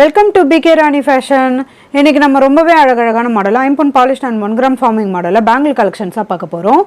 Welcome to PK Rani fashion. இன்னைக்கு நம்ம ரொம்பவே அழகழகான மாடலாக ஐம்பொன் பாலிஷ் அண்ட் 1 கிராம் ஃபார்மிங் மாடலில் பேங்கிள் கலெக்ஷன்ஸாக பார்க்க போகிறோம்.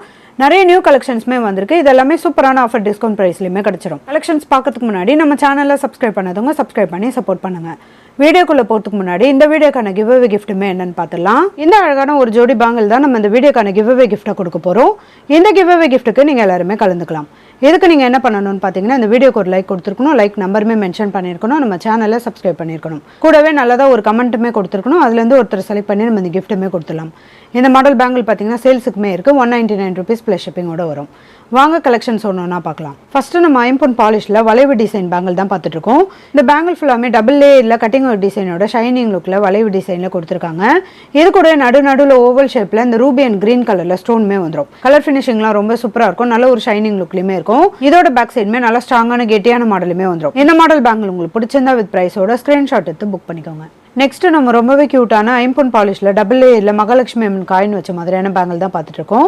நிறைய நியூ கலெக்ஷன்ஸுமே வந்திருக்கு. இது எல்லாமே சூப்பரான ஆஃபர் டிஸ்கவுண்ட் ப்ரைஸ்லையுமே கிடச்சிடும். கலெக்ஷன்ஸ் பார்க்கறதுக்கு முன்னாடி நம்ம சேனலில் சப்ஸ்கிரைப் பண்ணாதவங்க சப்ஸ்கிரைப் பண்ணி சப்போர்ட் பண்ணுங்கள். வீடியோக்குள்ளே போகிறதுக்கு முன்னாடி இந்த வீடியோக்கான கிவ்அவே கிஃப்ட்டுமே என்னன்னு பார்த்துடலாம். இந்த அழகான ஒரு ஜோடி பேங்கிள் தான் நம்ம இந்த வீடியோக்கான கிவ்அவே கிஃப்ட்டை கொடுக்க போகிறோம். இந்த கிவ்அவே கிஃப்ட்டுக்கு நீங்கள் எல்லாருமே கலந்துக்கலாம். இதுக்கு நீங்கள் என்ன பண்ணணும்னு பார்த்தீங்கன்னா, இந்த வீடியோக்கு ஒரு லைக் கொடுத்துருக்கணும், லைக் நம்பருமே மென்ஷன் பண்ணியிருக்கணும், நம்ம சேனலை சப்ஸ்கிரைப் பண்ணியிருக்கணும், கூடவே நல்லதாக ஒரு கமெண்ட்டுமே கொடுத்துருக்கணும். அதுலேருந்து ஒருத்தர் செலக்ட் பண்ணி நம்ம இந்த கிஃப்ட்டுமே கொடுத்துடலாம். இந்த மாடல் பேங்கிள் பார்த்தீங்கன்னா சேல்ஸுக்குமே இருக்குது. 199 rupees ப்ளஸ் ஷிப்பிங்கோட வரும். வாங்க கலெக்ஷன்ஸ் ஒன்றுனா பார்க்கலாம். ஃபஸ்ட்டு நம்ம ஐம்பொன் பாலிஷில் வளைவு டிசைன் பேங்கிள் தான் பார்த்துட்ருக்கோம். இந்த பேங்கிள் ஃபுல்லாமே டபுள் லேயரில் கட்டிங் ஒர்க் டிசைனோட ஷைனிங் லுக்கில் வளைவு டிசைனில் கொடுத்துருக்காங்க. இது கூட நடுவில் ஓவல் ஷேப்பில் இந்த ரூபி அண்ட் கிரீன் கலரில் ஸ்டோனுமே வந்துடும். கலர் ஃபினிஷிங்லாம் ரொம்ப சூப்பராக இருக்கும். நல்ல ஒரு ஷைனிங் லுக்லையுமே இருக்கும். இதோட பேக் சைடுமே நல்லா ஸ்ட்ராங்கான கெட்டியான மாடலுமே வந்துடும். இந்த மாடல் பேங்கிள் உங்களுக்கு பிடிச்சிருந்தா வித் ப்ரைஸோட ஸ்க்ரீன்ஷாட் எடுத்து புக் பண்ணிக்கோங்க. நெக்ஸ்ட் நம்ம ரொம்பவே கியூட்டான ஐம்பொன் பாலிஷில் டபுள் லேயரில் மகாலட்சுமி அம்மன் காயின் வச்ச மாதிரியான பேங்கிள் தான் பார்த்துட்டு இருக்கோம்.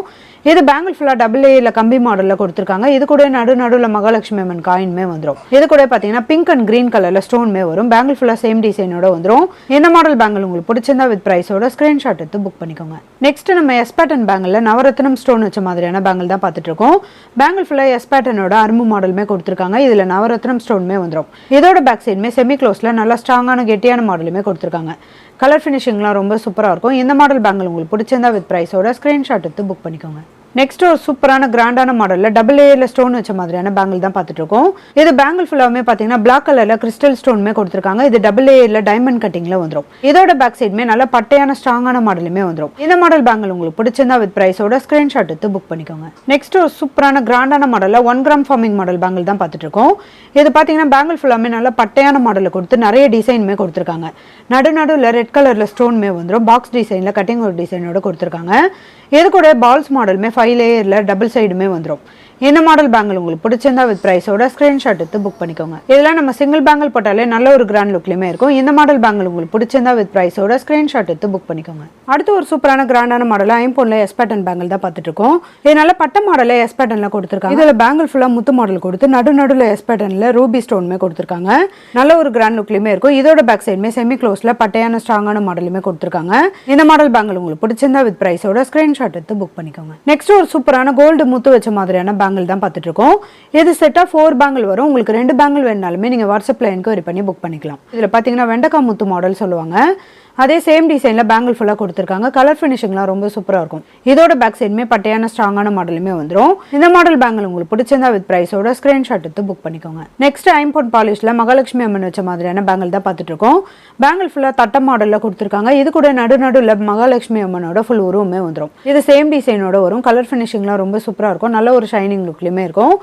இது பேங்கிள் ஃபுல்லாக டபுள் லேயரில் கம்பி மாடலில் கொடுத்துருக்காங்க. இது கூட நடுவில் மகாலட்சுமி அம்மன் காயின்மே வந்துடும். இது கூட பார்த்தீங்கன்னா பிங்க் அண்ட் கிரீன் கலரில் ஸ்டோன்மே வரும். பேங்கிள் ஃபுல்லாக சேம் டிசைனோட வந்துடும். இந்த மாடல் பேங்கிள் உங்களுக்கு பிடிச்சிருந்தா வித் ப்ரைஸோட ஸ்க்ரீன்ஷாட் எடுத்து புக் பண்ணிக்கோங்க. நெக்ஸ்ட் நம்ம எஸ் பேட்டன் பேங்கிளில் நவரத்னம் ஸ்டோன் வச்ச மாதிரியான பேங்கிள் தான் பார்த்துட்டு இருக்கோம். பேங்கிள் ஃபுல்லாக எஸ் பேட்டனோட அரும்பு மாடலுமே கொடுத்துருக்காங்க. இதில் நவரத்னம் ஸ்டோன்மே வந்துடும். இதோட பேக் சைடுமே செமி க்ளோஸில் நல்லா ஸ்ட்ராங்கான கெட்டியான மாடலுமே கொடுத்துருக்காங்க. கலர் ஃபினிஷிங்லாம் ரொம்ப சூப்பராக இருக்கும். இந்த மாடல் பேங்கிள் உங்களுக்கு பிடிச்சிருந்தா வித் ப்ரைஸோட ஸ்க்ரீன்ஷாட் எடுத்து புக் பண்ணிக்கோங்க. நெக்ஸ்ட் ஒரு சூப்பரான கிராண்டான மாடலில் டபுள் லேயரில் ஸ்டோன் வச்ச மாதிரியான பேங்கிள் தான் பார்த்துட்டு இருக்கோம். இது பேங்கிள் ஃபுல்லாமே பார்த்தீங்கன்னா பிளாக் கலரில் கிறிஸ்டல் ஸ்டோனுமே கொடுத்துருக்காங்க. இது டபுள் லேயரில் டைமண்ட் கட்டிங்கில் வந்துடும். இதோட பேக் சைடுமே நல்ல பட்டையான ஸ்ட்ராங்கான மாடலுமே வந்துடும். இந்த மாடல் பேங்கிள் உங்களுக்கு பிடிச்சிருந்தா வித் ப்ரைஸோட ஸ்க்ரீன்ஷாட் எடுத்து புக் பண்ணிக்கோங்க. நெக்ஸ்ட் ஒரு சூப்பரான கிராண்டான மாடலில் 1 கிராம் ஃபார்மிங் மாடல் பேங்கிள் தான் பார்த்துட்டு இருக்கோம். இது பார்த்தீங்கன்னா பேங்கிள் ஃபுல்லாமே நல்ல பட்டையான மாடலில் கொடுத்து நிறைய டிசைனுமே கொடுத்துருக்காங்க. நடுவில் ரெட் கலரில் ஸ்டோனுமே வந்துடும். பாக்ஸ் டிசைனில் கட்டிங் ஒரு டிசைனோட கொடுத்துருக்காங்க. இது கூட பால்ஸ் மாடலுமே 5 லேயரில் டபுள் சைடுமே வந்துடும். இந்த மாடல் பேங்கிள் உங்களுக்கு பிடிச்சிருந்தா வித் ப்ரைஸோட ஸ்க்ரீன்ஷாட் எடுத்து புக் பண்ணிக்கோங்க. இதெல்லாம் நம்ம சிங்கிள் பேங்கிள் போட்டாலே நல்ல ஒரு கிராண்ட் லுக்லையுமே இருக்கும். இந்த மாடல் பேங்கிள் உங்களுக்கு பிடிச்சிருந்தா வித் ப்ரைஸோட ஸ்க்ரீன்ஷாட் எடுத்து புக் பண்ணிக்கோங்க. அடுத்து ஒரு சூப்பரான கிராண்டான மாடல் ஐம்பொன்ல எஸ் பேட்டன் பேங்கிள் தான் பார்த்துட்டு இருக்கோம். இதனால பட்ட மாடலில் எஸ் பேட்டன்ல கொடுத்துருக்காங்க. இதில் பேங்கிள் ஃபுல்லாக முத்து மாடல் கொடுத்து நடுவில் எஸ் பேட்டன்ல ரூபி ஸ்டோனுமே கொடுத்துருக்காங்க. நல்ல ஒரு கிராண்ட் லுக்லையுமே இருக்கும். இதோட பேக் சைடுமே செமி க்ளோஸ்ல பட்டையான ஸ்ட்ராங்கான மாடலுமே கொடுத்துருக்காங்க. இந்த மாடல் பேங்கிள் உங்களுக்கு பிடிச்சிருந்தா வித் ப்ரைஸோட ஸ்க்ரீன்ஷாட் எடுத்து புக் பண்ணிக்கோங்க. நெக்ஸ்ட் ஒரு சூப்பரான கோல்டு முத்து வச்ச மாதிரியான பேங்கிள் தான் பார்த்துட்டு இருக்கோம். இது செட்டா 4 பேங்கிள் வரும். உங்களுக்கு 2 பேங்கிள் வேணாலுமே நீங்க வாட்ஸ்அப்ல என்கொயரி பண்ணி புக் பண்ணிக்கலாம். இதுல பாத்தீங்கன்னா வெண்டக்காய் முத்து மாடல் சொல்லுவாங்க. அதே சேம் டிசைன்ல பேங்கிள் ஃபுல்லா கொடுத்துருக்காங்க. கலர் ஃபினிஷிங்லாம் ரொம்ப சூப்பரா இருக்கும். இதோட பேக் சைடுமே பட்டையான ஸ்ட்ராங்கான மாடலுமே வந்துடும். இந்த மாடல் பேங்கிள் உங்களுக்கு பிடிச்சிருந்தா வித் ப்ரைஸோட ஸ்கிரீன்ஷாட் எடுத்து புக் பண்ணிக்கோங்க. நெக்ஸ்ட் ஐம்பொன் பாலிஷ்ல மகாலட்சுமி அம்மன் வச்ச மாதிரியான பேங்கிள் தான் பார்த்துட்டு இருக்கோம். பேங்கிள் ஃபுல்லா தட்ட மாடல்ல கொடுத்துருக்காங்க. இது கூட நடுவில் மகாலட்சுமி அம்மனோட ஃபுல் உருவமே வந்துடும். இது சேம் டிசைனோட வரும். கலர் ஃபினிஷிங்லாம் ரொம்ப சூப்பரா இருக்கும். நல்ல ஒரு ஷைனிங் லுக்லயுமே இருக்கும்.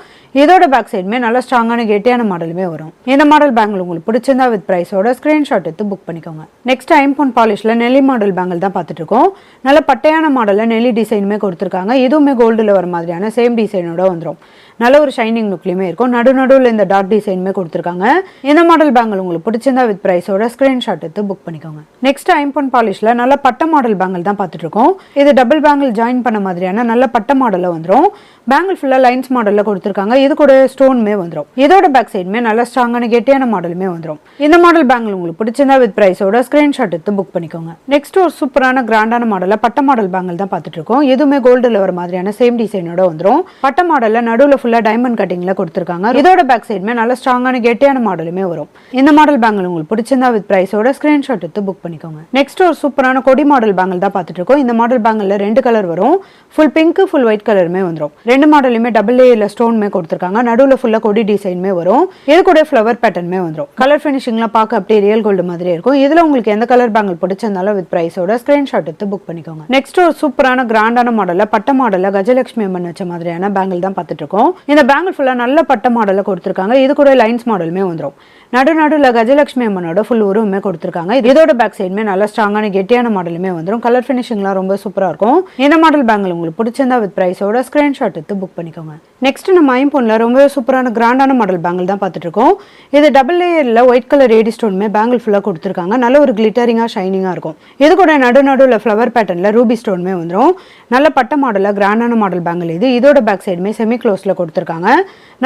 இதோட பேக் சைடுமே நல்ல ஸ்ட்ராங்கான கெட்டியான மாடலுமே வரும். இந்த மாடல் பேங்கிள் உங்களுக்கு பிடிச்சிருந்தா வித் ப்ரைஸோட ஸ்கிரீன்ஷாட் எடுத்து புக் பண்ணிக்கோங்க. நெக்ஸ்ட் ஐம்பொன் பாலிஷ்ல நெல்லி மாடல் பேங்கிள் தான் பார்த்துட்டு இருக்கோம். நல்ல பட்டையான மாடல்ல நெல்லி டிசைனுமே கொடுத்துருக்காங்க. இதுவுமே கோல்டுல வர மாதிரியான சேம் டிசைனோட வந்துடும். நல்ல ஒரு ஷைனிங் லுக்லையுமே இருக்கும். நடுவில் இந்த டாட் டிசைனுமே கொடுத்துருக்காங்க. இந்த மாடல் பேங்கிள் உங்களுக்கு பிடிச்சிருந்தா வித் ப்ரைஸோட ஸ்கிரீன்ஷாட் எடுத்து புக் பண்ணிக்கோங்க. நெக்ஸ்ட் ஐம்பொன் பாலிஷ்ல நல்ல பட்ட மாடல் பேங்கிள் தான் பார்த்துட்டு இருக்கோம். இது டபுள் பேங்கிள் ஜாயின் பண்ண மாதிரியான நல்ல பட்ட மாடல்ல வந்துடும். பேங்கிள் ஃபுல்லா லைன்ஸ் மாடல்ல கொடுத்துருக்காங்க. இது கூட ஸ்டோனுமே வந்துடும். இதோட பேக் சைடுமே நல்ல ஸ்ட்ராங்கான கெட்டியான மாடலுமே வந்துடும். இந்த மாடல் பேங்கிள் உங்களுக்கு பிடிச்சிருந்தா வித் ப்ரைஸோட ஸ்கிரீன்ஷாட் எடுத்து புக் பண்ணிக்கோங்க. நெக்ஸ்ட் ஒரு சூப்பரான கிராண்டான மாடல்ல பட்ட மாடல் பேங்கிள் தான் பார்த்துட்டு இருக்கோம். எதுவுமே கோல்டுல வர மாதிரியான சேம் டிசைனோட வந்துடும். பட்ட மாடல்ல நடுவில் ஃபுல்லா டைமண்ட் கட்டிங்ல கொடுத்துருக்காங்க. இதோட பேக் சைடுமே நல்ல ஸ்ட்ராங்கான கெட்டியான மாடலுமே வரும். இந்த மாடல் பேங்கிள் உங்களுக்கு பிடிச்சிருந்தா வித் ப்ரைஸோட ஸ்கிரீன்ஷாட் எடுத்து புக் பண்ணிக்கோங்க. நெக்ஸ்ட் ஒரு சூப்பரான கொடி மாடல் பேங்கிள் தான் பார்த்துட்டு இருக்கோம். இந்த மாடல் பேங்கிள்ல 2 கலர் வரும். ஃபுல் பிங்க் ஃபுல் ஒயிட் கலருமே வந்துடும். 2 மாடலுமே டபுள் லேயர்ல ஸ்டோனுமே கொடுத்துருக்காங்க. நடுவில் ஃபுல்லா கொடி டிசைனுமே வரும். இது கூட ஃப்ளவர் பேட்டர்னுமே வந்துடும். கலர் ஃபினிஷிங்லாம் பார்க்க அப்படியே ரியல் கோல்டு மாதிரி இருக்கும். இதுல உங்களுக்கு எந்த கலர் பேங்கிள் பிடிச்சிருந்தாலும் வித் ப்ரைஸோட ஸ்கிரீன்ஷாட் எடுத்து புக் பண்ணிக்கோங்க. நெக்ஸ்ட் ஒரு சூப்பரான கிராண்டான மாடல்ல பட்ட மாடல்ல கஜலட்சுமி அம்மன் வச்ச மாதிரியான பேங்கிள் தான் பார்த்துட்டு இருக்கோம். இந்த பேங்கிள் ஃபுல்லா நல்ல பட்ட மாடல்ல கொடுத்துருக்காங்க. இது கூட லைன்ஸ் மாடலுமே வந்துடும். நடுவில் கஜலட்சுமி அம்மனோட ஃபுல் உருவமே கொடுத்துருக்காங்க. இதோட பேக் சைடுமே நல்ல ஸ்ட்ராங்கான கெட்டியான மாடலுமே வந்துடும். கலர் ஃபினிஷிங்லாம் ரொம்ப சூப்பரா இருக்கும். இந்த மாடல் பேங்கிள் உங்களுக்கு பிடிச்சிருந்தா வித் ப்ரைஸோட ஸ்கிரீன்ஷாட் எடுத்து புக் பண்ணிக்கோங்க. நெக்ஸ்ட் நம்ம ஐம்பொன்ல ரொம்ப சூப்பரான கிராண்டான மாடல் பேங்கிள் தான் பார்த்துட்டு இருக்கோம். இது டபுள் லேயர்ல ஒயிட் கலர் ஏடி ஸ்டோனுமே பேங்கிள் ஃபுல்லா கொடுத்துருக்காங்க. நல்ல ஒரு கிளிட்டரிங்கா ஷைனிங்கா இருக்கும். இது கூட நடுவில் ஃப்ளவர் பேட்டர்ன்ல ரூபி ஸ்டோனுமே வந்துடும். நல்ல பட்ட மாடல்ல கிராண்டான மாடல் பேங்கிள் இது. இதோட பேக் சைடுமே செமி க்ளோஸ்ல கொடுத்துருக்காங்க.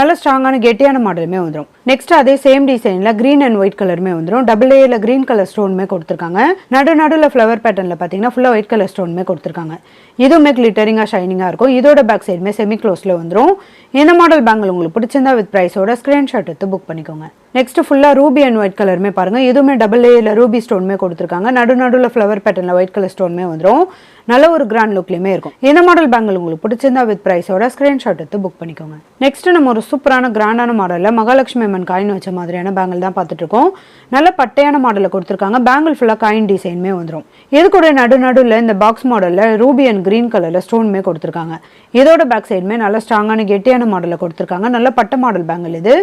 நல்ல ஸ்ட்ராங்கான கெட்டியான மாடலுமே வந்துடும். நெக்ஸ்ட் அதே சேம் டிசைனில் க்ரீன் அண்ட் ஒயிட் கலருமே வந்துடும். டபுள் ஏல க்ரீன் கலர் ஸ்டோனுமே கொடுத்துருக்காங்க. நடுவில் ஃப்ளவர் பேட்டர்னில் பார்த்தீங்கன்னா ஃபுல்லாக ஒயிட் கலர் ஸ்டோனுமே கொடுத்துருக்காங்க. இதுவுமே கிளிட்டரிங்காக ஷைனிங்காக இருக்கும். இதோட பேக் சைடுமே செமி க்ளோஸில் வந்துடும். இந்த மாடல் பேங்கிள் உங்களுக்கு பிடிச்சிருந்தா வித் ப்ரைஸோட ஸ்க்ரீன்ஷாட் எடுத்து புக் பண்ணிக்கோங்க. நெக்ஸ்ட் ஃபுல்லாக ரூபி அண்ட் ஒயிட் கலருமே பாருங்கள். இதுவுமே டபுள் ஏல ரூபி ஸ்டோனுமே கொடுத்துருக்காங்க. நடுவில் ஃப்ளவர் பேட்டர்னில் ஒயிட் கலர் ஸ்டோனுமே வந்துடும். நல்ல ஒரு கிராண்ட் லுக்லையுமே இருக்கும். இந்த மாடல் பேங்கிள் உங்களுக்கு பிடிச்சிருந்தா வித் ப்ரைஸோட ஸ்க்ரீன்ஷாட் எடுத்து புக் பண்ணிக்கோங்க. நெக்ஸ்ட் நம்ம ஒரு சூப்பரான கிராண்டான மாடலில் மகாலட்சுமி அம்மன் காயின் வச்ச மாதிரியான பேங்கிள் தான் பார்த்துட்டு இருக்கோம். நல்ல பட்டையான மாடலில் கொடுத்துருக்காங்க. பேங்கிள் ஃபுல்லாக காயின் டிசைனுமே வந்துடும். இது கூட நடுவில் இந்த பாக்ஸ் மாடலில் ரூபி அண்ட் கிரீன் கலரில் ஸ்டோனுமே கொடுத்துருக்காங்க. இதோட பேக் சைடுமே நல்ல ஸ்ட்ராங்கான கெட்டியான மாடலில் கொடுத்துருக்காங்க. நல்ல பட்ட மாடல் பேங்கிள் இது.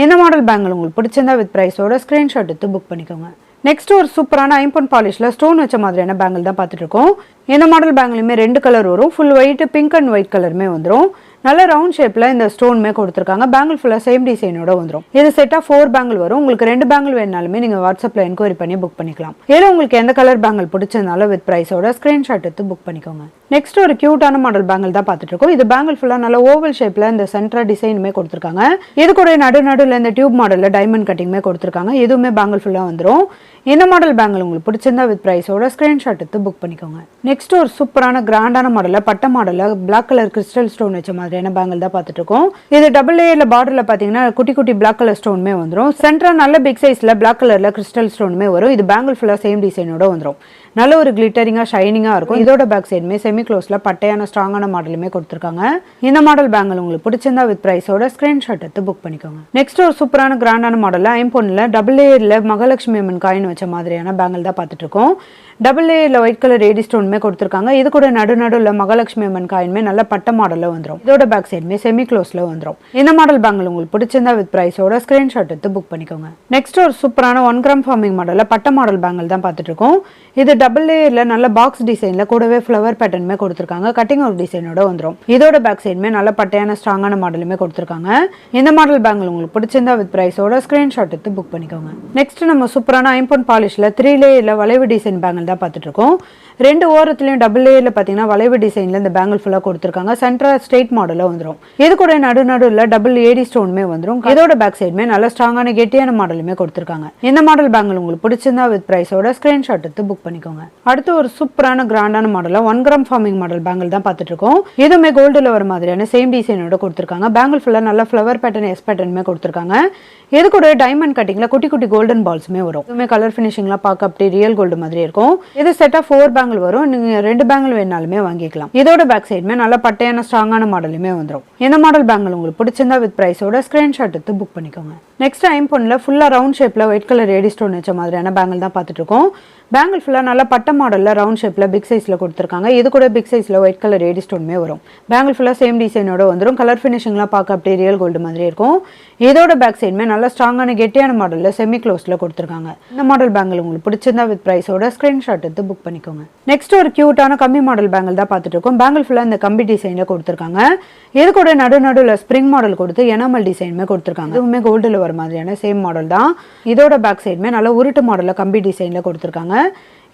இந்த மாடல் பேங்கிள் உங்களுக்கு பிடிச்சிருந்தா வித் ப்ரைஸோட ஸ்க்ரீன்ஷாட் எடுத்து புக் பண்ணிக்கோங்க. நெக்ஸ்ட் ஒரு சூப்பரான ஐம்பொன் பாலிஷில் ஸ்டோன் வச்ச மாதிரியான பேங்கிள் தான் பார்த்துட்டு இருக்கோம். இந்த மாடல் பேங்கிலுமே 2 கலர் வரும். Full white, pink and white கலருமே வந்துடும். நல்ல ரவுண்ட் ஷேப்பில் இந்த ஸ்டோனுமே கொடுத்துருக்காங்க. பேங்கிள் ஃபுல்லாக சேம் டிசைனோட வந்துடும். இது செட்டாக 4 பேங்கிள் வரும். உங்களுக்கு 2 பேங்கிள் வேணாலுமே நீங்கள் வாட்ஸ்அப்பில் என்கொயரி பண்ணி புக் பண்ணிக்கலாம். இதில் உங்களுக்கு எந்த கலர் பேங்கிள் பிடிச்சதுனாலும் வித் ப்ரைஸோட ஸ்க்ரீன்ஷாட் எடுத்து புக் பண்ணிக்கோங்க. நெக்ஸ்ட் ஒரு கியூட்டான மாடல் பேங்கிள் தான் பார்த்துட்டு இருக்கோம். இது பேங்கிள் ஃபுல்லாக நல்ல ஓவல் ஷேப்பில் இந்த சென்டர் டிசைனுமே கொடுத்துருக்காங்க. இது கூட நடுவில் இந்த டியூப் மாடலில் டைமண்ட் கட்டிங்குமே கொடுத்துருக்காங்க. இதுவுமே பேங்கிள் ஃபுல்லாக வந்துடும். இந்த மாடல் பேங்கிள் உங்களுக்கு பிடிச்சிருந்தா வித் ப்ரைஸோட ஸ்க்ரீன்ஷாட் எடுத்து புக் பண்ணிக்கோங்க. நெக்ஸ்ட் ஒரு சூப்பரான கிராண்டான மாடலில் பட்ட மாடலில் பிளாக் கலர் கிறிஸ்டல் ஸ்டோன் வச்ச மாதிரியான பேங்கிள் தான் பார்த்துட்டு இருக்கோம். இது டபுள் ஏல பார்டரில் பார்த்தீங்கன்னா குட்டி குட்டி பிளாக் கலர் ஸ்டோனுமே வந்துடும். சென்டரா நல்ல பிக் சைஸில் பிளாக் கலரில் கிறிஸ்டல் ஸ்டோனுமே வரும். இது பேங்கிள் ஃபுல்லாக சேம் டிசைனோட வந்துடும். நல்ல ஒரு கிளிட்டரிங்காக ஷைனிங்காக இருக்கும். இதோட பேக் சைடுமே செமி க்ளோஸில் பட்டையான ஸ்ட்ராங்கான மாடலுமே கொடுத்துருக்காங்க. இந்த மாடல் பேங்கிள் உங்களுக்கு பிடிச்சிருந்தா வித் ப்ரைஸோட ஸ்க்ரீன்ஷாட் எடுத்து புக் பண்ணிக்கோங்க. நெக்ஸ்ட் ஒரு சூப்பரான கிராண்டான மாடலில் ஐம்பொன்னில் டபுள் ஏல மகாலட்சுமி அம்மன் காயின் வச்ச மாதிரியான பேங்கிள் தான் பார்த்துட்டு இருக்கோம். டபுள் ஏல ஒயிட் கலர் ஏடி ஸ்டோனுமே கொடுத்துருக்காங்க. இது கூட நடுவில் மகாலட்சுமி அம்மன் காயின்மே நல்ல பட்ட மாடலில் வந்துடும். இதோட பேக் சைடுமே செமி க்ளோஸில் வந்துடும். இந்த மாடல் பேங்கிள் உங்களுக்கு பிடிச்சிருந்தா வித் ப்ரைஸோட ஸ்க்ரீன்ஷாட் எடுத்து புக் பண்ணிக்கோங்க. நெக்ஸ்ட் ஒரு சூப்பரான 1 கிராம் ஃபார்மிங் மாடலில் பட்ட மாடல் பேங்கிள் தான் பார்த்துட்டு இருக்கோம். இது டபுள் ஏல நல்ல பாக்ஸ் டிசைன்ல கூடவே ஃப்ளவர் பேட்டர்னுமே கொடுத்துருக்காங்க. கட்டிங் ஒர்க் டிசைனோட வந்துடும். இதோட பேக் சைடுமே நல்ல பட்டையான ஸ்ட்ராங்கான மாடலுமே கொடுத்துருக்காங்க. இந்த மாடல் பேங்கிள் உங்களுக்கு பிடிச்சிருந்தா வித் ப்ரைஸோட ஸ்க்ரீன்ஷாட் எடுத்து புக் பண்ணிக்கோங்க. நெக்ஸ்ட் நம்ம சூப்பரான ஐம்பொன் பாலிஷ்ல 3 லேயர்ல வளைவு டிசைன் பேங்கிள் தான் பார்த்துட்டு இருக்கோம். 2 ஓரத்துலையும் டபுள் லேயர்ல பார்த்தீங்கன்னா வளைவு டிசைன்ல இந்த பேங்கிள் ஃபுல்லாக கொடுத்துருக்காங்க. சென்டரா ஸ்ட்ரெயிட் மாடலில் வந்துடும். இது கூட நடுவில் டபுள் ஏடி ஸ்டோனுமே வந்துடும். இதோட பேக் சைடுமே நல்ல ஸ்ட்ராங்கான கெட்டியான மாடலுமே கொடுத்துருக்காங்க. இந்த மாடல் பேங்கிள் உங்களுக்கு பிடிச்சிருந்தா வித் ப்ரைஸோட ஸ்க்ரீன்ஷாட் எடுத்து புக் பண்ணிக்கோங்க. அடுத்து ஒரு சூப்பரான கிராண்டான மாடலில் 1 கிராம் ஃபார்மிங் மாடல் பேங்கிள் தான் பார்த்துட்டு இருக்கோம். இதுவுமே கோல்டில் வர மாதிரியான சேம் டிசைனோட கொடுத்துருக்காங்க. பேங்கிள் ஃபுல்லாக நல்ல ஃப்ளவர் பேட்டர்ன் எஸ் பேட்டர்னுமே கொடுத்துருக்காங்க. இது கூட டைமண்ட் கட்டிங்ல குட்டி குட்டி கோல்டன் பால்ஸுமே வரும். இதுவுமே கலர் ஃபினிஷிங்லாம் பார்க்க அப்படி ரியல் கோல்டு மாதிரி இருக்கும். இது செட்டாக 4 பேங்கிள் வரும். நீங்கள் 2 பேங்கிள் வேணாலுமே வாங்கிக்கலாம். இதோட பேக் சைடுமே நல்ல பட்டையான ஸ்ட்ராங்கான மாடலுமே வந்துடும். இந்த மாடல் பேங்கிள் உங்களுக்கு பிடிச்சிருந்தா வித் ப்ரைஸோட ஸ்க்ரீன்ஷாட் எடுத்து புக் பண்ணிக்கோங்க. நெக்ஸ்ட் ஐம்பொன்னில் ஃபுல்லாக ரவுண்ட் ஷேப்பில் ஒயிட் கலர் ஏடி ஸ்டோன் வச்ச மாதிரியான பேங்கிள் தான் பார்த்துட்டு இருக்கோம். பேங்கிள் ஃபுல்லாக நல்லா பட்ட மாடலில் ரவுண்ட் ஷேப்பில் பிக் சைஸில் கொடுத்துருக்காங்க. இது கூட பிக் சைஸில் ஒயிட் கலர் ஏடி ஸ்டோனுமே வரும். பேங்கிள் ஃபுல்லாக சேம் டிசைனோட வந்துடும். கலர் ஃபினிஷிங்லாம் பார்க்க அப்படியே ரியல் கோல்டு மாதிரி இருக்கும். இதோட பேக் சைடுமே நல்ல ஸ்ட்ராங்கான கெட்டியான மாடலில் செமி க்ளோஸில் கொடுத்துருக்காங்க. இந்த மாடல் பேங்கிள் உங்களுக்கு பிடிச்சிருந்தா வித் ப்ரைஸோட ஸ்க்ரீன்ஷாட் எடுத்து புக் பண்ணிக்கோங்க. நெக்ஸ்ட் ஒரு கியூட்டான கம்மி மாடல் பேங்கிள் தான் பார்த்துட்டு இருக்கோம். பேங்கிள் ஃபுல்லாக இந்த கம்பி டிசைனில் கொடுத்துருக்காங்க. இது கூட நடுவில் ஸ்ப்ரிங் மாடல் கொடுத்து எனாமல் டிசைனுமே கொடுத்துருக்காங்க. இதுவுமே கோல்டில் வர மாதிரியான சேம் மாடல் தான். இதோட பேக் சைடுமே நல்ல உருட்டு மாடலில் கம்பி டிசைனில் கொடுத்துருக்காங்க.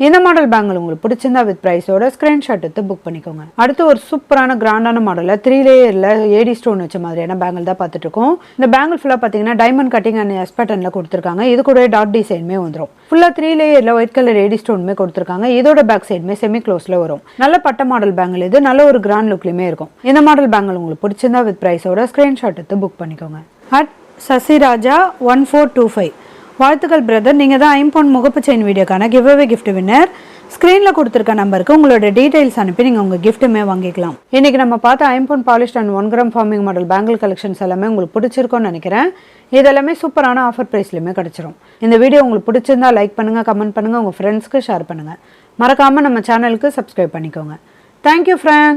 இந்த மாடல் பேங்கிள் உங்களுக்கு பிடிச்சிருந்தா வித் ப்ரைஸோட ஸ்க்ரீன்ஷாட் எடுத்து புக் பண்ணிக்கோங்க. அடுத்து ஒரு சூப்பரான கிராண்டான மாடலில் 3 லேயரில் ஏடி ஸ்டோன் வச்ச மாதிரியான பேங்கிள் தான் பார்த்துட்டு இருக்கோம். இந்த பேங்கிள் ஃபுல்லாக பார்த்தீங்கன்னா டைமண்ட் கட்டிங் அண்ட் எஸ் பேட்டர்னில் கொடுத்துருக்காங்க. இது கூட டாட் டிசைனுமே வந்துடும். ஃபுல்லாக 3 லேயரில் ஒயிட் கலர் ஏடி ஸ்டோனுமே கொடுத்துருக்காங்க. இதோட பேக் சைடுமே செமி க்ளோஸில் வரும். நல்ல பட்ட மாடல் பேங்கிள் இது. நல்ல ஒரு கிராண்ட் லுக்லையுமே இருக்கும். இந்த மாடல் பேங்கிள் உங்களுக்கு பிடிச்சிருந்தா வித் ப்ரைஸோட ஸ்க்ரீன்ஷாட் எடுத்து புக் பண்ணிக்கோங்க. அட் சசிராஜா 1425 வாழ்த்துக்கள் பிரதர். நீங்கள் தான் ஐம்பொன் முகப்பு செயின் வீடியோக்கான கிவ்அவே கிஃப்ட் வின்னர். ஸ்க்ரீனில் கொடுத்துருக்க நம்பருக்கு உங்களோட டீட்டெயில்ஸ் அனுப்பி நீங்கள் உங்கள் கிஃப்ட்டுமே வாங்கிக்கலாம். இன்றைக்கி நம்ம பார்த்த ஐம்பொன் polished and 1 gram forming model bangle collections எல்லாமே உங்களுக்கு பிடிச்சிருக்கோன்னு நினைக்கிறேன். இதெல்லாமே சூப்பரான ஆஃபர் ப்ரைஸ்லையுமே கிடச்சிரும். இந்த வீடியோ உங்களுக்கு பிடிச்சிருந்தா லைக் பண்ணுங்கள், கமெண்ட் பண்ணுங்கள், உங்கள் ஃப்ரெண்ட்ஸ்க்கு ஷேர் பண்ணுங்கள். மறக்காமல் நம்ம சேனலுக்கு சப்ஸ்கிரைப் பண்ணிக்கோங்க. Thank you friends.